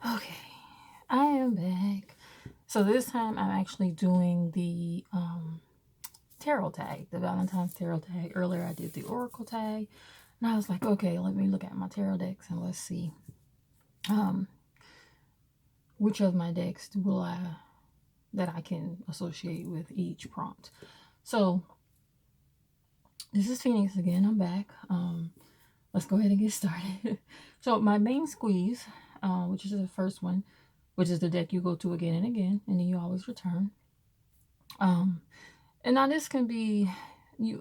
Okay, I am back. So this time I'm actually doing the tarot tag, the Valentine's tarot tag. Earlier I did the oracle tag, and I was like, okay, let me look at my tarot decks and let's see which of my decks will I can associate with each prompt. So this is Phoenix again. I'm back. Let's go ahead and get started. So my main squeeze, which is the first one, which is the deck you go to again and again, and then you always return. And now this can be,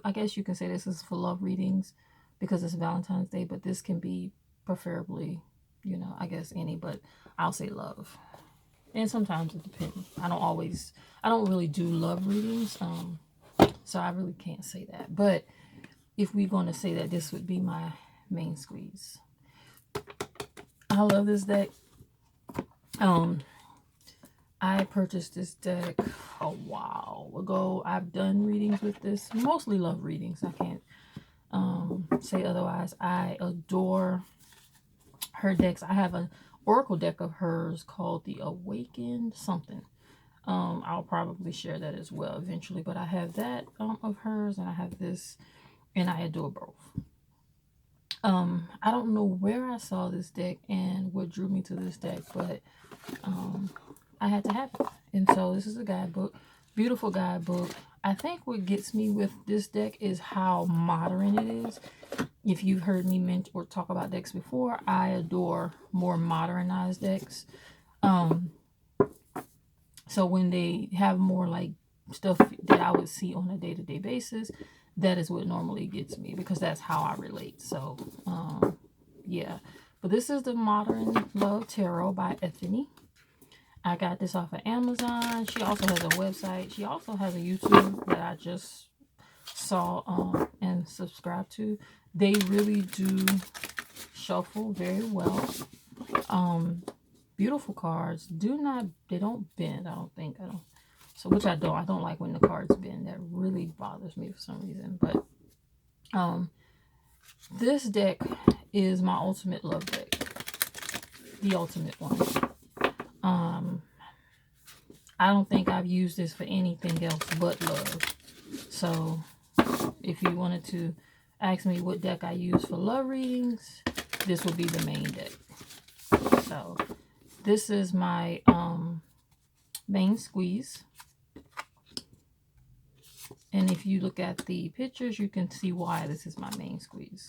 I guess you can say this is for love readings because it's Valentine's Day, but this can be preferably, I guess any, but I'll say love. And sometimes it depends. I don't really do love readings, so I really can't say that. But if we're going to say that, this would be my main squeeze. I love this deck. I purchased this deck a while ago. I've done readings with this, mostly love readings. I can't say otherwise. I adore her decks. I have an oracle deck of hers called the Awakened something. I'll probably share that as well eventually, but I have that of hers, and I have this, and I adore both. I don't know where I saw this deck and what drew me to this deck, but I had to have it. And so this is a guidebook, beautiful guidebook. I think what gets me with this deck is how modern it is. If you've heard me mention or talk about decks before, I adore more modernized decks. So when they have more like stuff that I would see on a day-to-day basis, that is what normally gets me because that's how I relate. So yeah, but this is the Modern Love Tarot by Ethany. I got this off of Amazon. She also has a website. She also has a YouTube that I just saw and subscribed to. They really do shuffle very well. Beautiful cards. They don't bend, I don't think. So which I don't like when the cards bend. That really bothers me for some reason. But this deck is my ultimate love deck. The ultimate one. I don't think I've used this for anything else but love. So if you wanted to ask me what deck I use for love readings, this would be the main deck. So this is my main squeeze. And if you look at the pictures, you can see why this is my main squeeze.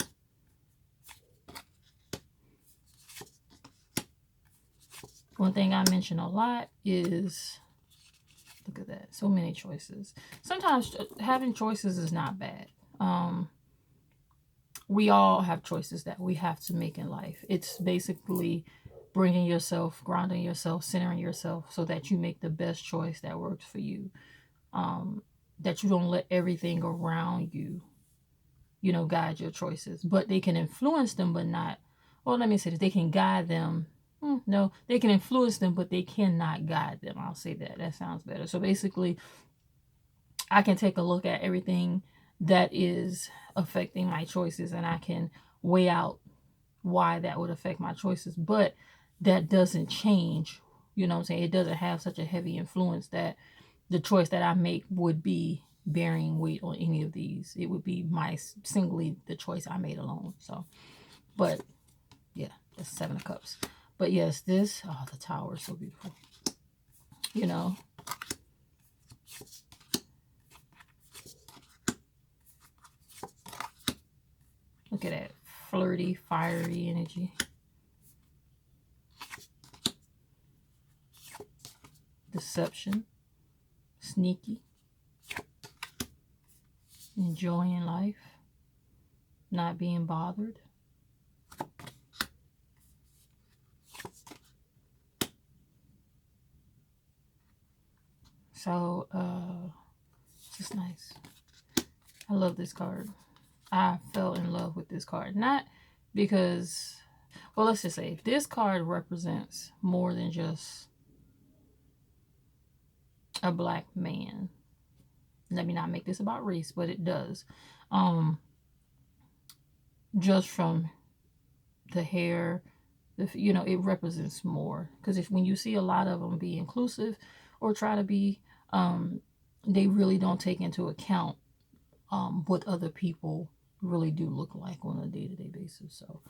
One thing I mention a lot is, look at that, so many choices. Sometimes having choices is not bad. We all have choices that we have to make in life. It's basically bringing yourself, grounding yourself, centering yourself so that you make the best choice that works for you. That you don't let everything around you, guide your choices. But they can influence them, but not, well, let me say this, they can guide them. No, they can influence them, but they cannot guide them. I'll say that. That sounds better. So basically, I can take a look at everything that is affecting my choices and I can weigh out why that would affect my choices. But that doesn't change, what I'm saying? It doesn't have such a heavy influence that the choice that I make would be bearing weight on any of these. It would be singly the choice I made alone. So, but yeah, that's 7 of Cups. But yes, the Tower is so beautiful. Look at that flirty, fiery energy. Deception. Sneaky. Enjoying life. Not being bothered. So, it's just nice. I love this card. I fell in love with this card. Not because, well, let's just say this card represents more than just a black man. Let me not make this about race, but it does. Just from the hair, If you know, it represents more. Because if when you see a lot of them be inclusive or try to be, they really don't take into account what other people really do look like on a day-to-day basis. So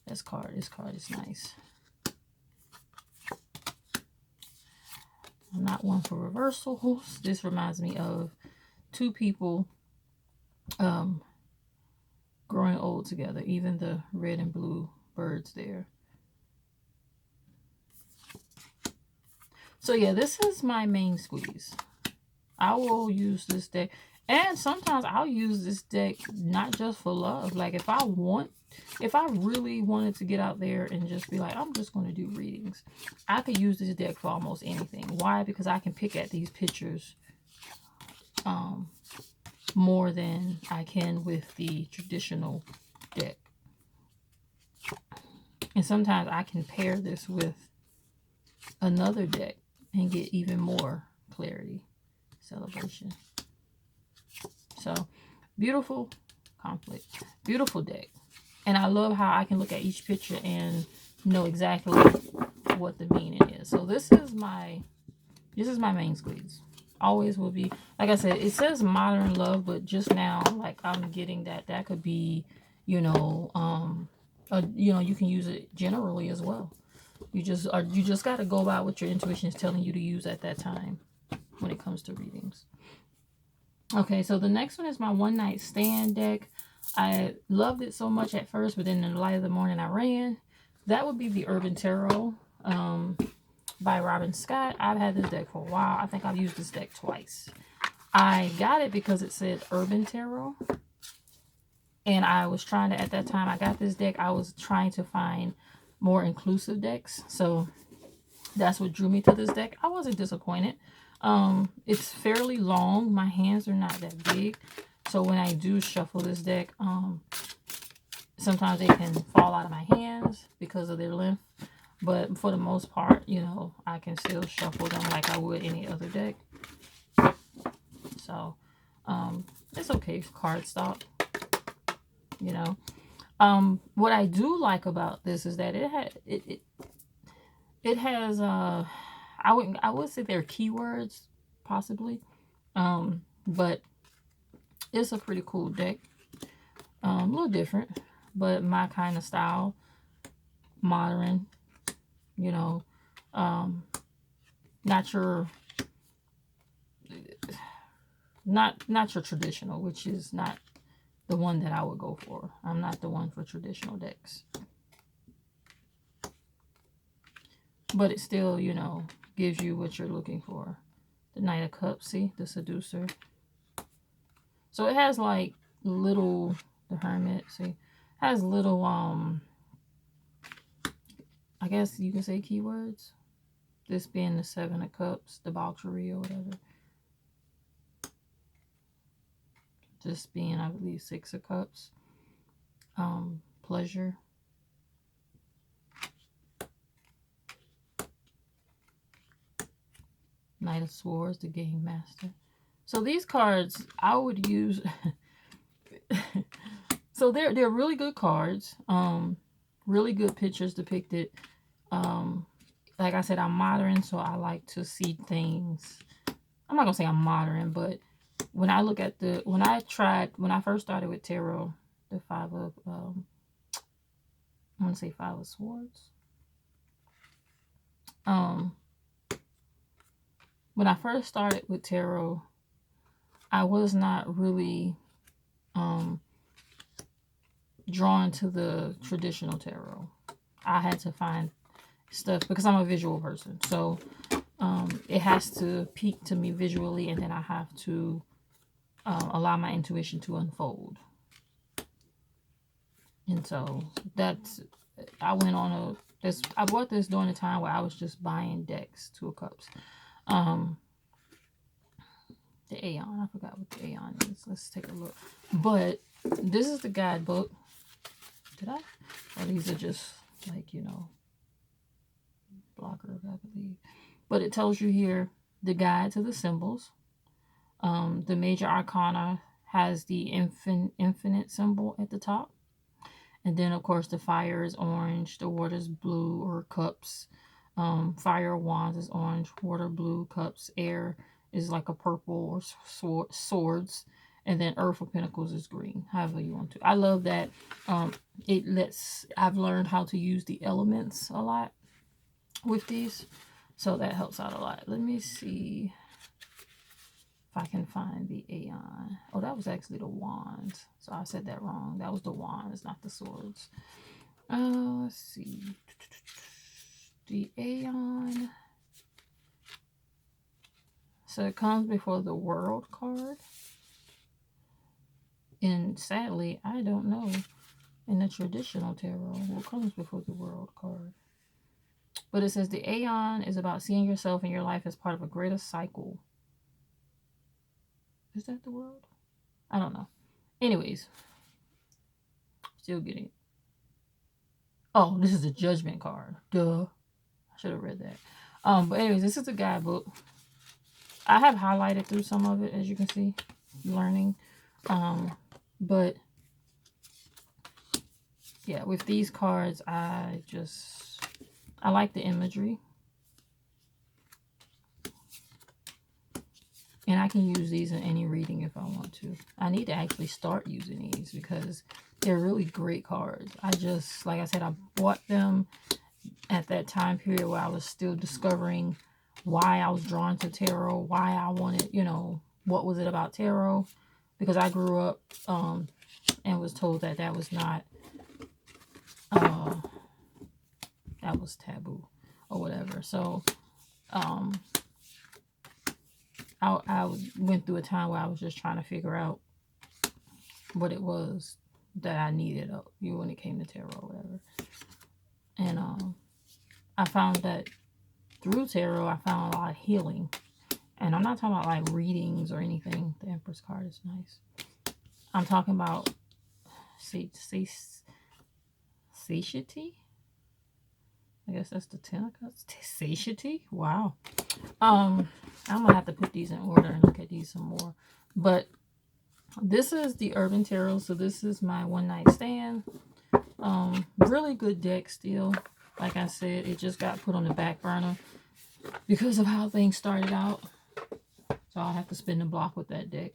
this card is nice. I'm not one for reversals. This reminds me of two people growing old together, even the red and blue birds there. So yeah, this is my main squeeze. I will use this deck, and sometimes I'll use this deck not just for love. Like if I really wanted to get out there and just be like, I'm just going to do readings, I could use this deck for almost anything. Why? Because I can pick at these pictures more than I can with the traditional deck. And sometimes I can pair this with another deck and get even more clarity. Celebration. So beautiful conflict, beautiful deck. And I love how I can look at each picture and know exactly what the meaning is. So this is my main squeeze. Always will be. Like I said, it says modern love, but just now, like I'm getting that could be, you know, you can use it generally as well. You just got to go by what your intuition is telling you to use at that time when it comes to readings. Okay, so the next one is my one night stand deck. I loved it so much at first, but then in the light of the morning I ran. That would be the Urban Tarot by Robin Scott. I've had this deck for a while. I think I've used this deck twice. I got it because it said Urban Tarot. And I was trying to, at that time I got this deck, I was trying to find more inclusive decks. So that's what drew me to this deck. I wasn't disappointed. It's fairly long. My hands are not that big. So when I do shuffle this deck, sometimes they can fall out of my hands because of their length. But for the most part, you know, I can still shuffle them like I would any other deck. So, it's okay for cardstock, you know. What I do like about this is that it has I would say they're keywords possibly, but it's a pretty cool deck. A little different, but my kind of style. Modern, you know, not your traditional, which is not the one that I would go for. I'm not the one for traditional decks. But it still, you know, gives you what you're looking for. The Knight of Cups, see? The Seducer. So it has like little, the Hermit, see? Has little, I guess you can say keywords. This being the Seven of Cups, debauchery or whatever. This being, I believe, Six of Cups. Pleasure. Knight of Swords, the Game Master. So these cards I would use. So they're really good cards. Really good pictures depicted. Like I said, I'm modern, so I like to see things. I'm not gonna say I'm modern, but when I look at when I first started with tarot, the Five of I want to say Five of Swords. When I first started with tarot, I was not really drawn to the traditional tarot. I had to find stuff because I'm a visual person, so it has to peak to me visually, and then I have to allow my intuition to unfold. And so I went on I bought this during a time where I was just buying decks, Two of Cups. The Aeon, I forgot what the Aeon is. Let's take a look. But this is the guidebook. Did I? Oh, these are just like, you know, blockers, I believe. But it tells you here the guide to the symbols. The major arcana has the infinite symbol at the top. And then, of course, the fire is orange, the water is blue, or cups. Fire of wands is orange, water blue, cups, air is like a purple, or swords. And then earth of pentacles is green, however you want to. I love that. I've learned how to use the elements a lot with these. So that helps out a lot. Let me see if I can find the Aeon. Oh, that was actually the wands. So I said that wrong. That was the wands, not the swords. Let's see. The Aeon. So it comes before the World card. And sadly, I don't know in the traditional tarot what comes before the World card. But it says the Aeon is about seeing yourself and your life as part of a greater cycle. Is that the World? I don't know. Anyways, still getting it. Oh, this is a Judgment card. Duh. I should have read that. But anyways, this is a guidebook. I have highlighted through some of it, as you can see, learning. But yeah, with these cards, I like the imagery. And I can use these in any reading if I want to. I need to actually start using these because they're really great cards. Like I said, I bought them at that time period where I was still discovering why I was drawn to tarot, why I wanted, what was it about tarot? Because I grew up and was told that was not, that was taboo or whatever. So I went through a time where I was just trying to figure out what it was that I needed when it came to tarot or whatever. And I found that through tarot, I found a lot of healing. And I'm not talking about like readings or anything. The Empress card is nice. I'm talking about satiety. I guess that's the 10 of cups. Satiety. Wow. I'm gonna have to put these in order and look at these some more. But this is the Urban Tarot. So this is my one night stand. Really good deck still. Like I said, it just got put on the back burner because of how things started out. So I'll have to spin the block with that deck.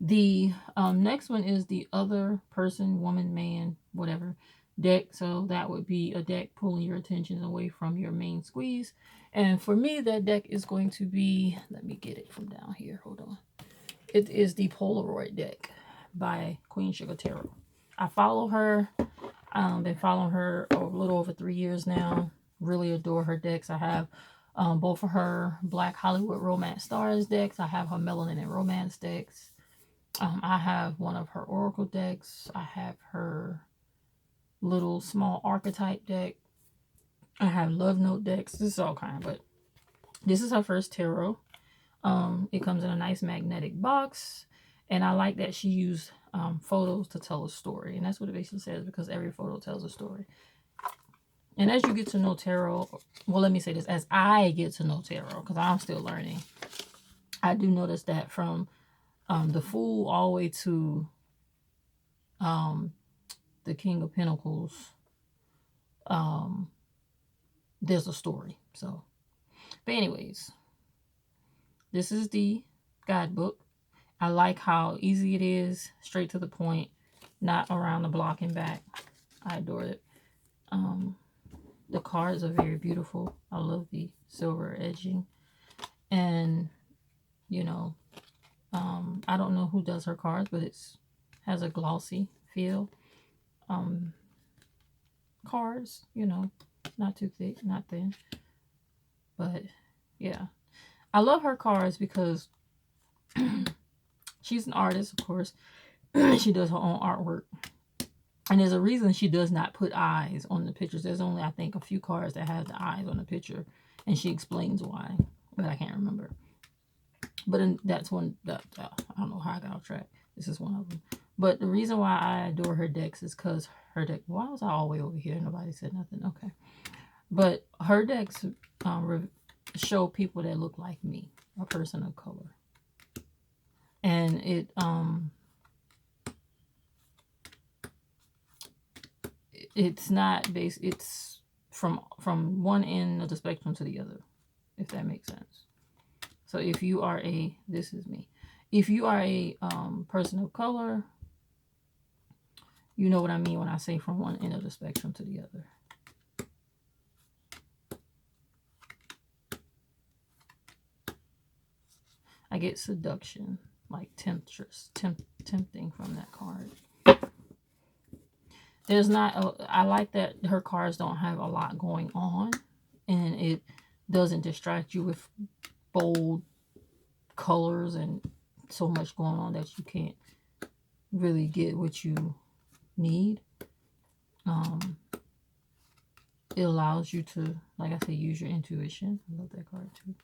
The next one is the Other Person, Woman, Man, whatever deck. So that would be a deck pulling your attention away from your main squeeze. And for me, that deck is going to be, let me get it from down here. Hold on. It is the Polaroid deck by Queen Sugar Tarot. I follow her. Been following her a little over 3 years now. Really adore her decks. I have both of her Black Hollywood Romance Stars decks. I have her Melanin and Romance decks. I have one of her Oracle decks. I have her little small archetype deck. I have Love Note decks. This is all kind, but this is her first tarot. It comes in a nice magnetic box. And I like that she used photos to tell a story. And that's what it basically says, because every photo tells a story. And as you get to know tarot, well, let me say this, as I get to know tarot, because I'm still learning, I do notice that from the Fool all the way to the King of Pentacles, there's a story. So, but anyways, this is the guidebook. I like how easy it is, straight to the point, not around the block and back. I adore it. The cards are very beautiful. I love the silver edging. And, I don't know who does her cards, but it has a glossy feel. Cards, not too thick, not thin. But, yeah. I love her cards because she's an artist, of course. She does her own artwork. And there's a reason she does not put eyes on the pictures. There's only, I think, a few cards that have the eyes on the picture. And she explains why. But I can't remember. But that's one that, I don't know how I got off track. This is one of them. But the reason why I adore her decks is because her deck... Why was I all the way over here? Nobody said nothing. Okay. But her decks show people that look like me. A person of color. And it's not based, it's from one end of the spectrum to the other, if that makes sense. So if you are a, this is me, if you are a person of color, you know what I mean when I say from one end of the spectrum to the other. I get seduction, like temptress, tempting from that card. There's not, I like that her cards don't have a lot going on, and it doesn't distract you with bold colors and so much going on that you can't really get what you need. It allows you to, like I said, use your intuition. I love that card too.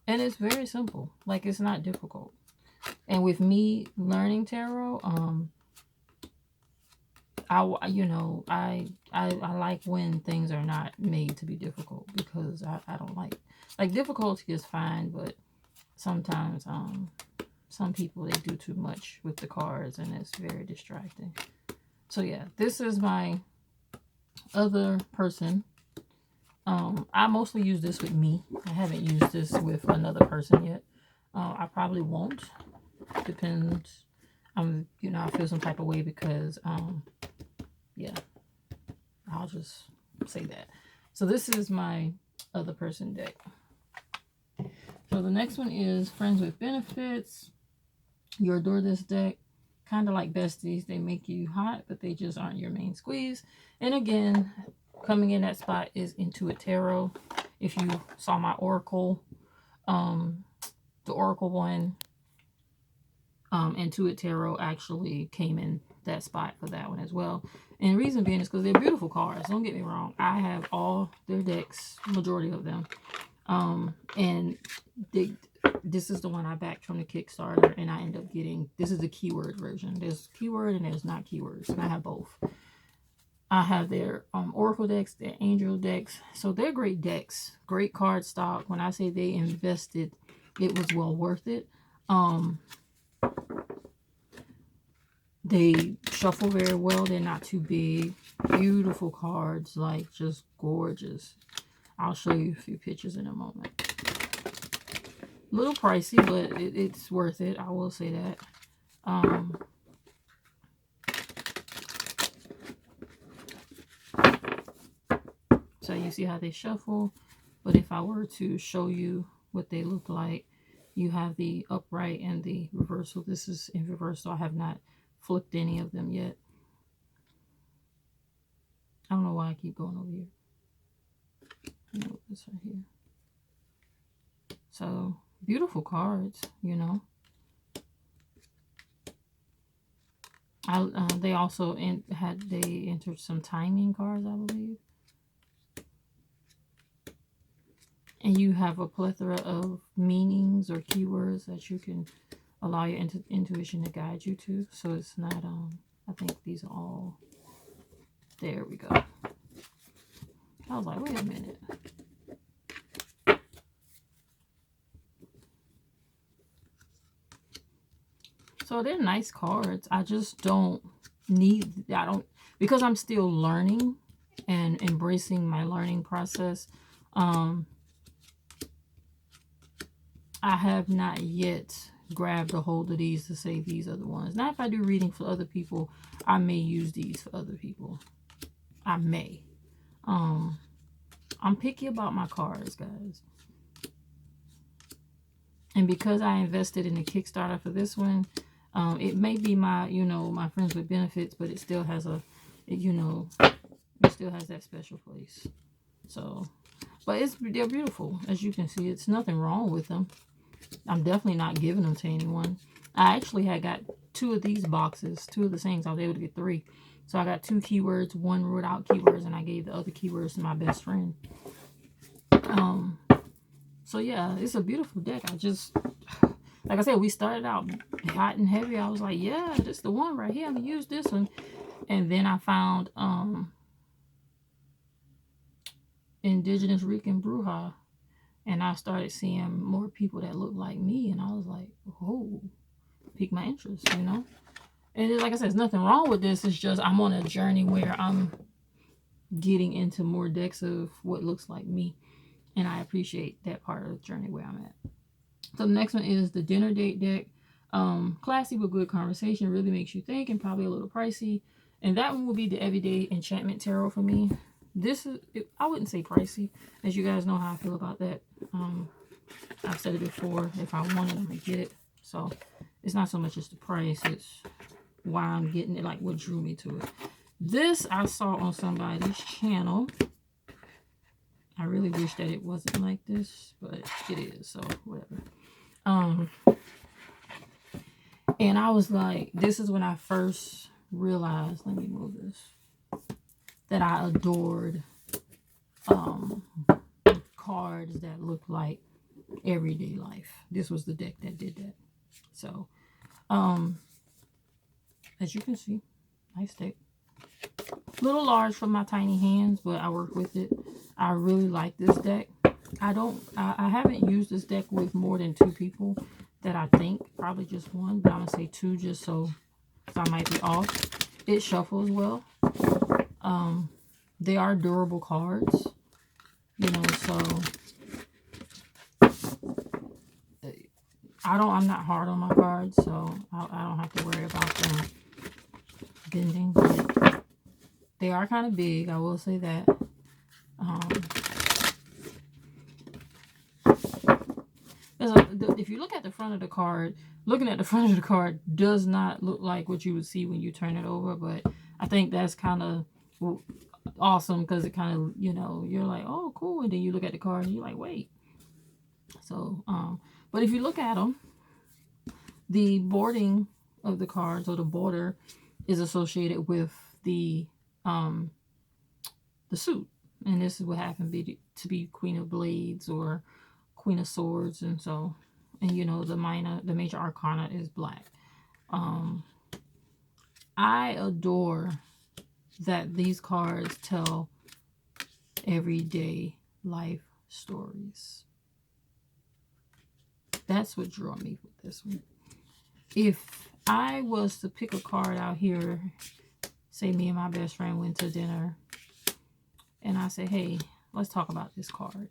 And it's very simple. Like, it's not difficult. And with me learning tarot, I like when things are not made to be difficult, because I don't like difficulty is fine, but sometimes some people, they do too much with the cards and it's very distracting. So yeah, this is my other person. I mostly use this with me. I haven't used this with another person yet. I probably won't. Depends. I feel some type of way because yeah, I'll just say that. So this is my other person deck. So the next one is Friends with Benefits. You adore this deck. Kind of like besties. They make you hot, but they just aren't your main squeeze. And again, coming in that spot is In2it Tarot. If you saw my Oracle, the Oracle one, In2it Tarot actually came in that spot for that one as well. And the reason being is because they're beautiful cards. Don't get me wrong. I have all their decks, majority of them. And this is the one I backed from the Kickstarter, and I end up getting, this is the keyword version. There's keyword and there's not keywords, and I have both. I have their Oracle decks, their Angel decks. So they're great decks, great card stock. When I say they invested, it was well worth it. They shuffle very well. They're not too big. Beautiful cards, like just gorgeous. I'll show you a few pictures in a moment. A little pricey, but it's worth it. I will say that. So you see how they shuffle. But if I were to show you what they look like, you have the upright and the reversal. This is in reverse, so I have not flipped any of them yet. I don't know why I keep going over here. This right here. So beautiful cards, they also entered some timing cards, I believe. And you have a plethora of meanings or keywords that you can allow your intuition to guide you to. So it's not, I think these are all, there we go. I was like, wait a minute. So they're nice cards. I just don't because I'm still learning and embracing my learning process. I have not yet grabbed a hold of these to say these are the ones. Now, if I do reading for other people, I may use these for other people. I may. I'm picky about my cards, guys. And because I invested in the Kickstarter for this one, it may be my, my Friends with Benefits, but it still has it still has that special place. So, but they're beautiful. As you can see, it's nothing wrong with them. I'm definitely not giving them to anyone. I actually had got 2 of these boxes, 2 of the same. I was able to get 3. So I got 2 keywords, 1 without keywords, and I gave the other keywords to my best friend. So yeah, it's a beautiful deck. I just, like I said, we started out hot and heavy. I was like, yeah, this is the one right here. I'm gonna use this one. And then I found Indigenous Rican Bruja. And I started seeing more people that looked like me. And I was like, oh, piqued my interest, And like I said, there's nothing wrong with this. It's just I'm on a journey where I'm getting into more decks of what looks like me. And I appreciate that part of the journey where I'm at. So the next one is the dinner date deck. Classy with good conversation, really makes you think, and probably a little pricey. And that one will be the Everyday Enchantment Tarot for me. This is, I wouldn't say pricey, as you guys know how I feel about that. I've said it before, if I want it, I'm gonna get it. So it's not so much as the price, it's why I'm getting it, like what drew me to it. This I saw on somebody's channel. I really wish that it wasn't like this, but it is, so whatever. And I was like, this is when I first realized, let me move this, that I adored cards that look like everyday life. This was the deck that did that. So, as you can see, nice deck. A little large for my tiny hands, but I work with it. I really like this deck. I haven't used this deck with more than 2 people that I think, probably just 1, but I'm gonna say 2 just so I might be off. It shuffles well. They are durable cards, you know, so I'm not hard on my cards, so I don't have to worry about them bending, but they are kind of big, I will say that. If you look at the front of the card, looking at the front of the card does not look like what you would see when you turn it over, but I think that's kind of awesome because it kind of, you know, you're like, oh, cool, and then you look at the card and you're like, wait. So, but if you look at them, the boarding of the cards, or the border, is associated with the suit, and this is what happened to be Queen of Blades or Queen of Swords, and so, and you know, the major arcana is black. I adore that these cards tell everyday life stories. That's what drew me with this one. If I was to pick a card out here, say me and my best friend went to dinner, and I say, hey, let's talk about this card.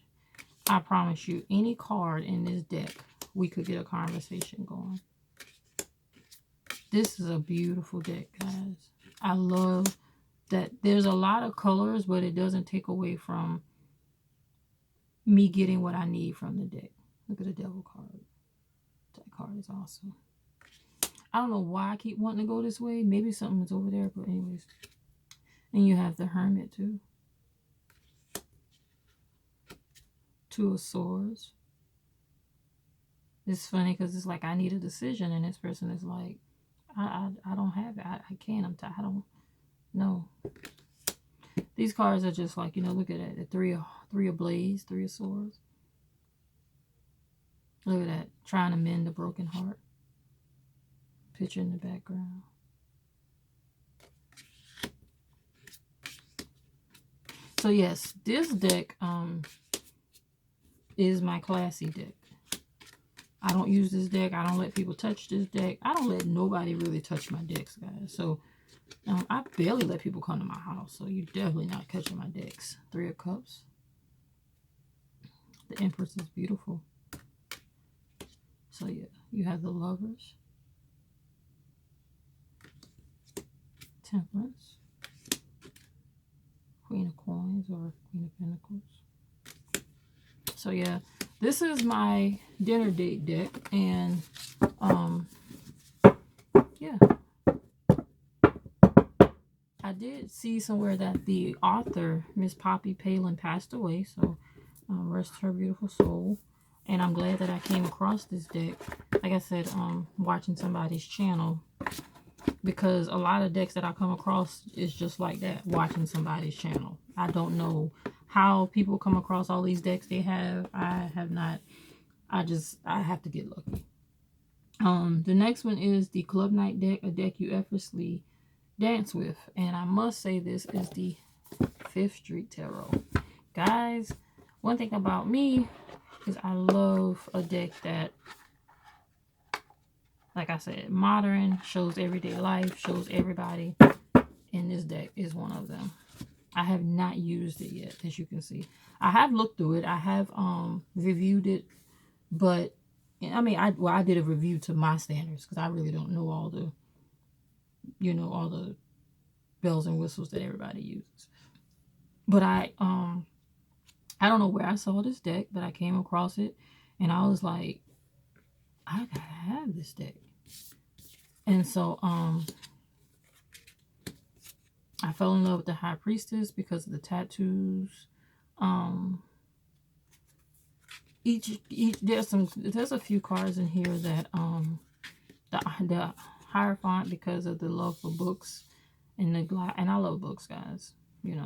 I promise you, any card in this deck, we could get a conversation going. This is a beautiful deck, guys. I love that there's a lot of colors, but it doesn't take away from me getting what I need from the deck. Look at the devil card. That card is awesome. I don't know why I keep wanting to go this way. Maybe something is over there, but anyways. And you have the Hermit too. 2 of Swords. It's funny because it's like I need a decision, and this person is like, I don't have it. I can't. I don't know. These cards are just like, you know, look at that. The three of Blades, 3 of Swords. Look at that. Trying to mend a broken heart. Picture in the background. So yes, this deck is my classy deck. I don't use this deck. I don't let people touch this deck. I don't let nobody really touch my decks, guys. So I barely let people come to my house. So you're definitely not catching my decks. 3 of Cups. The Empress is beautiful. So yeah, you have the Lovers. Temperance. Queen of Coins or Queen of Pentacles. So yeah, this is my dinner date deck, and yeah, I did see somewhere that the author, Miss Poppy Palin, passed away, so rest her beautiful soul. And I'm glad that I came across this deck, like I said, watching somebody's channel, because a lot of decks that I come across is just like that, watching somebody's channel. I don't know how people come across all these decks they have. I have not. I have to get lucky. The next one is the Club Night deck, a deck you effortlessly dance with. And I must say, this is the 5th Street Tarot. Guys, one thing about me is I love a deck that like I said, modern, shows everyday life, shows everybody. And this deck is one of them. I have not used it yet, as you can see. I have looked through it. I have reviewed it, but I mean, I did a review to my standards because I really don't know all the, all the bells and whistles that everybody uses. But I don't know where I saw this deck, but I came across it, and I was like, I gotta have this deck. And so I fell in love with the High Priestess because of the tattoos. There's a few cards in here that the Hierophant, because of the love for books and and I love books, guys.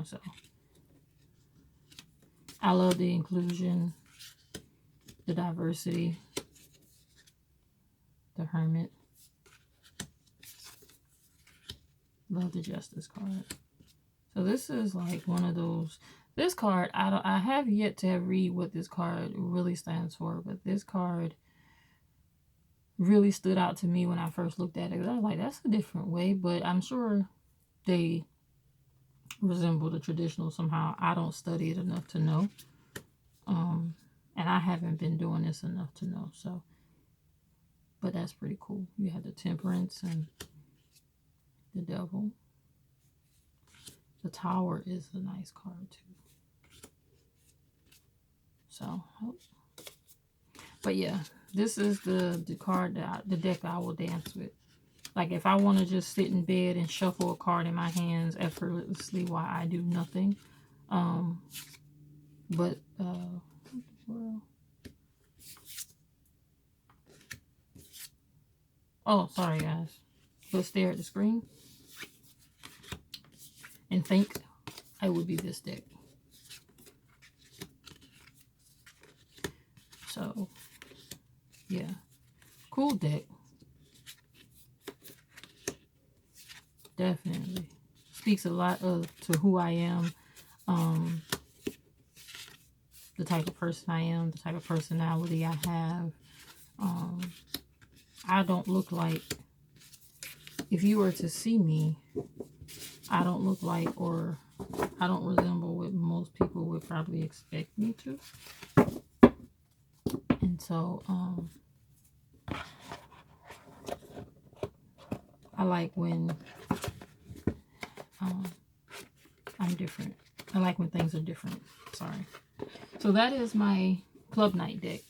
So I love the inclusion, the diversity, the Hermit. Love the Justice card. So this is like one of those. This card, I have yet to read what this card really stands for, but this card really stood out to me when I first looked at it. I was like, that's a different way, but I'm sure they resemble the traditional somehow. I don't study it enough to know. And I haven't been doing this enough to know, so. But that's pretty cool. You have the Temperance and the Devil. The Tower is a nice card too. So, but yeah, this is the card the deck I will dance with. Like if I want to just sit in bed and shuffle a card in my hands effortlessly while I do nothing. Well, oh, sorry guys. Let's stare at the screen and think I would be this deck. So, yeah. Cool deck. Definitely. Speaks a lot to who I am. The type of person I am. The type of personality I have. I don't look like... If you were to see me, I don't look like, or I don't resemble what most people would probably expect me to. And so, I like when I'm different. I like when things are different. Sorry. So that is my Club Night deck.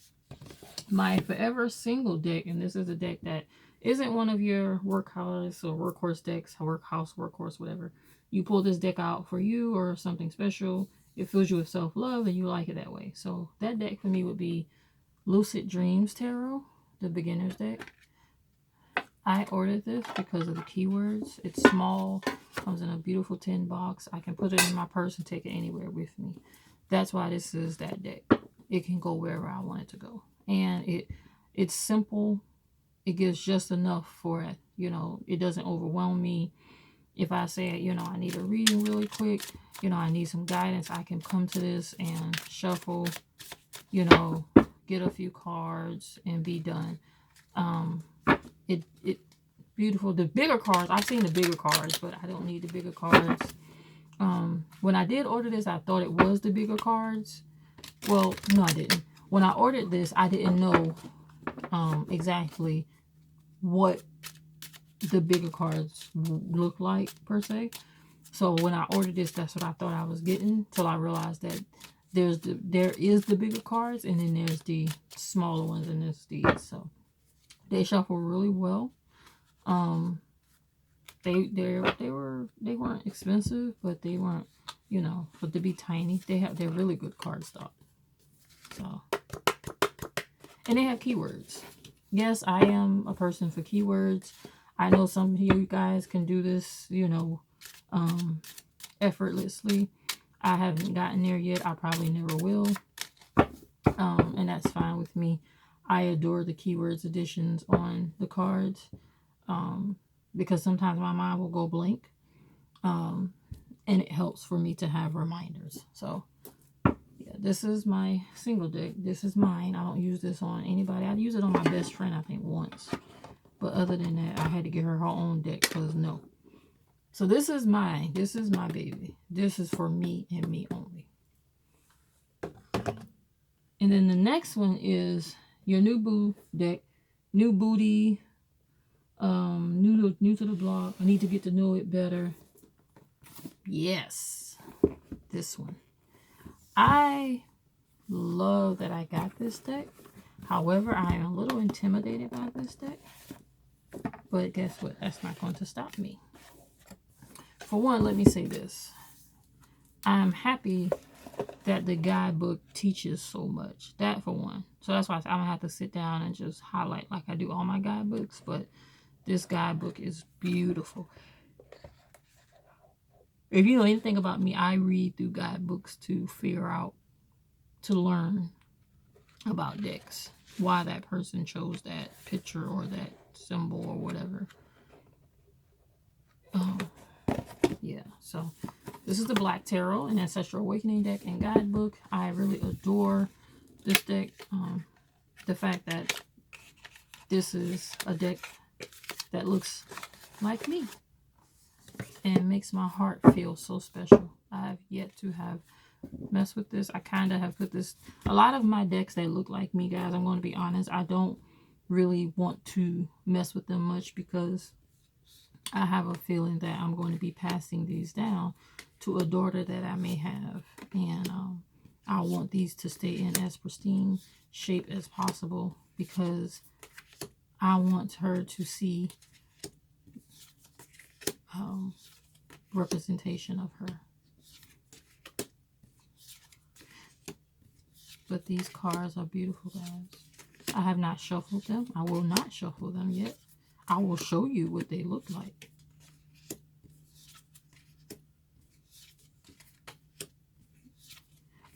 My Forever Single deck, and this is a deck that isn't one of your workhorse or workhorse decks, workhorse, whatever. You pull this deck out for you or something special. It fills you with self-love and you like it that way. So that deck for me would be Lucid Dreams Tarot, the beginner's deck. I ordered this because of the keywords. It's small, comes in a beautiful tin box. I can put it in my purse and take it anywhere with me. That's why this is that deck. It can go wherever I want it to go. And it's simple. It gives just enough for it. It doesn't overwhelm me. If I say, I need a reading really quick, I need some guidance, I can come to this and shuffle, get a few cards and be done. It beautiful. The bigger cards, I've seen the bigger cards, but I don't need the bigger cards. When I did order this, I thought it was the bigger cards. Well, no, I didn't. When I ordered this, I didn't know exactly what the bigger cards look like per se. So when I ordered this, that's what I thought I was getting, till I realized that there is the bigger cards, and then there's the smaller ones, and there's these. So they shuffle really well. They weren't expensive, but they weren't, but to be tiny, they're really good cardstock. So, and they have keywords. Yes, I am a person for keywords. I know some of you guys can do this, effortlessly. I haven't gotten there yet. I probably never will. And that's fine with me. I adore the keywords editions on the cards. Because sometimes my mind will go blank. And it helps for me to have reminders. So, yeah, this is my single deck. This is mine. I don't use this on anybody. I use it on my best friend, I think, once. But other than that, I had to get her her own deck because no. So this is mine. This is my baby. This is for me and me only. And then the next one is your new boo deck. New booty. New to the blog. I need to get to know it better. Yes. This one. I love that I got this deck. However, I am a little intimidated by this deck. But guess what? That's not going to stop me. For one, let me say this. I'm happy that the guidebook teaches so much. That for one. So that's why I don't have to sit down and just highlight like I do all my guidebooks. But this guidebook is beautiful. If you know anything about me, I read through guidebooks to figure out, to learn about decks. Why that person chose that picture or that symbol or whatever. Yeah, so this is the Black Tarot, an Ancestral Awakening deck and guidebook. I really adore this deck. The fact that this is a deck that looks like me and makes my heart feel so special. I have yet to have messed with this. I kind of have put this, a lot of my decks that look like me, guys, I'm going to be honest, I don't really want to mess with them much because I have a feeling that I'm going to be passing these down to a daughter that I may have. And I want these to stay in as pristine shape as possible because I want her to see representation of her. But these cards are beautiful, guys. I have not shuffled them. I will not shuffle them yet. I will show you what they look like.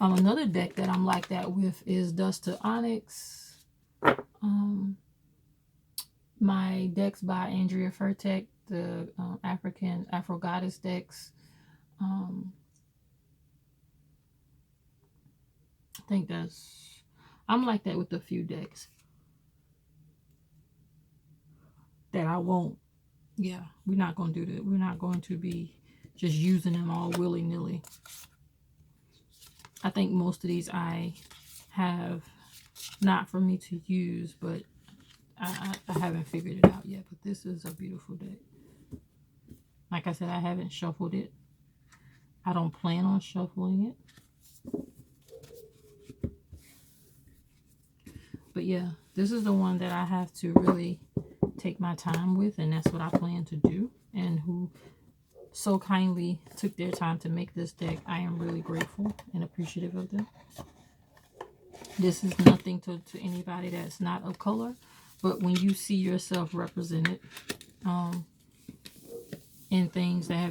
Another deck that I'm like that with is Dust to Onyx. My decks by Andrea Furtek, the Afro Goddess decks. I think I'm like that with a few decks. That I won't, yeah, we're not going to do that. We're not going to be just using them all willy-nilly. I think most of these I have not for me to use, but I haven't figured it out yet. But this is a beautiful deck. Like I said, I haven't shuffled it. I don't plan on shuffling it. But yeah, this is the one that I have to really take my time with, and that's what I plan to do. And who so kindly took their time to make this deck, I am really grateful and appreciative of them. This is nothing to anybody that's not of color, but when you see yourself represented in things that have